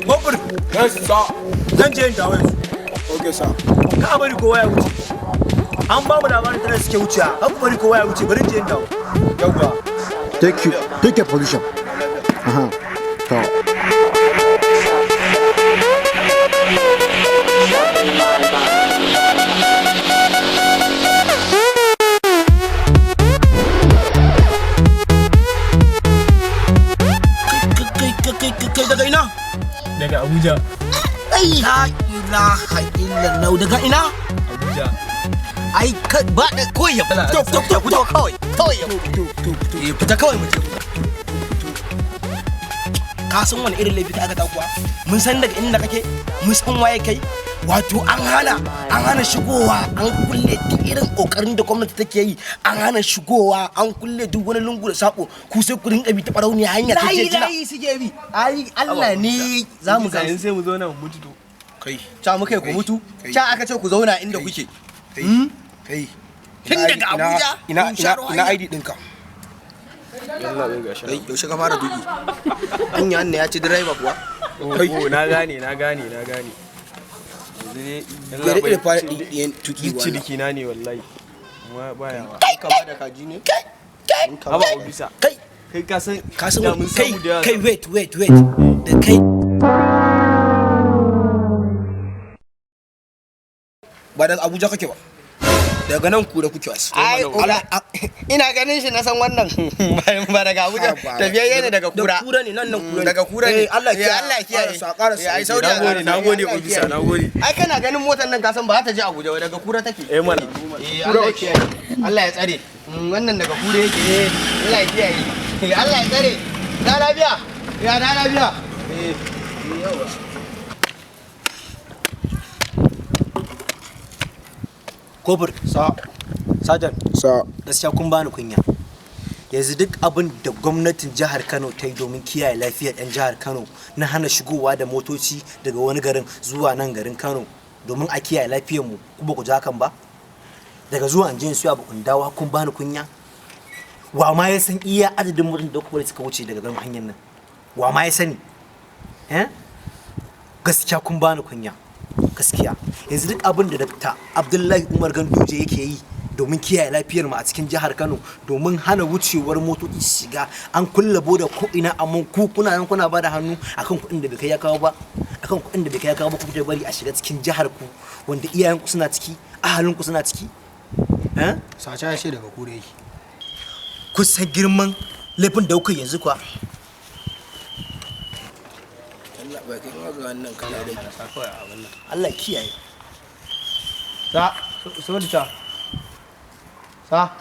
Kofur. Yes, sir. Zan je in dawo yanzu. Okay, sir. Ka bari kowa ya wuce. An ba mu labarin tana suke wuce. Ka bari kowa ya wuce. Bari je in dawo. Yawwa. Take your position. To. Kai daga ina? Daga Abuja. Ai la ilaha illallah daga ina? Abuja. Ai ba da koyi fito kawai fita kawai mutum ka san wani irin laifi ka aka kuwa mun san daga inda kake mun san waye kai wato an hana shigowa an kulle duk irin kokarin da gwamnati take yi an hana shigowa an kulle duk wani lungu da sako ku sai ku rinka bi ta barauni hanya ta je jina layi suke bi ai Allah ne zamu ga sai mu zo nan mutu to kai ta muka ku mutu ta aka ce ku zauna inda kuke Kai. Tun daga Abuja ina ID ɗinka. yalla bai gashi Kai, yaushe ka fara duki? Anya ya ci driver kuwa? oh na gane yanzu ne Bai da fara ɗin tuki wannan ciniki na ne wallahi amma baya wa Ka ba da kaji ne? haba obisa kai ka san da mun samu da kai wait da kai Ba daga Abuja kake ba. Daga nan ku da kuke wasu. Ai, ina ganin shi na san wannan ba daga Abuja. Tafiyayye ne daga Kura. Kura ne nan kura. Daga Kura ne. Allah kiyaye. Ai saudi nagode obisa nagode Ai kana ganin motar nan ka san ba ta je Abuja ba daga Kura take. mana Allah kiyaye. Allah ya tsare. Wannan daga Kura yake. Allah ya kiyaye. Allah ya tsare. Da lafiya. Ya da lafiya. Kofur sajan gaskiya kun bani kunya yanzu duk abin da gwamnatin jihar Kano ta yi domin kiyaye lafiyar 'yan jihar Kano na hana shigowa da motoci daga wani garin zuwa nan garin Kano domin a kiyaye lafiyar mu kuma ku ji hakan ba daga zuwa an je su abu kun dawo kun bani kunya wa ma ya san iya adadin mutum da kuma suka wuce daga garin hanyar nan wa ma ya sani gaskiya kun bani kunya gaskiya yanzu duk abin da Dr. Abdullahi Umar Ganduje yake yi domin kiyaye lafiyar mu a cikin jihar Kano domin hana wucewar motoci shiga an kulle boda ko ina amma ku kuna nan kuna bada hannu akan kuɗin da bai kai ya kawo ba akan kuɗin da bai kai ya kawo ba ku da bari a shiga cikin jihar ku wanda iyayen ku suna ciki ahalin ku suna ciki Sace ya ce daga Kura yake. ku san girman laifin da kuka yanzu kuwa Allah ba kai ma ga wannan kala da Allah kiyaye Sa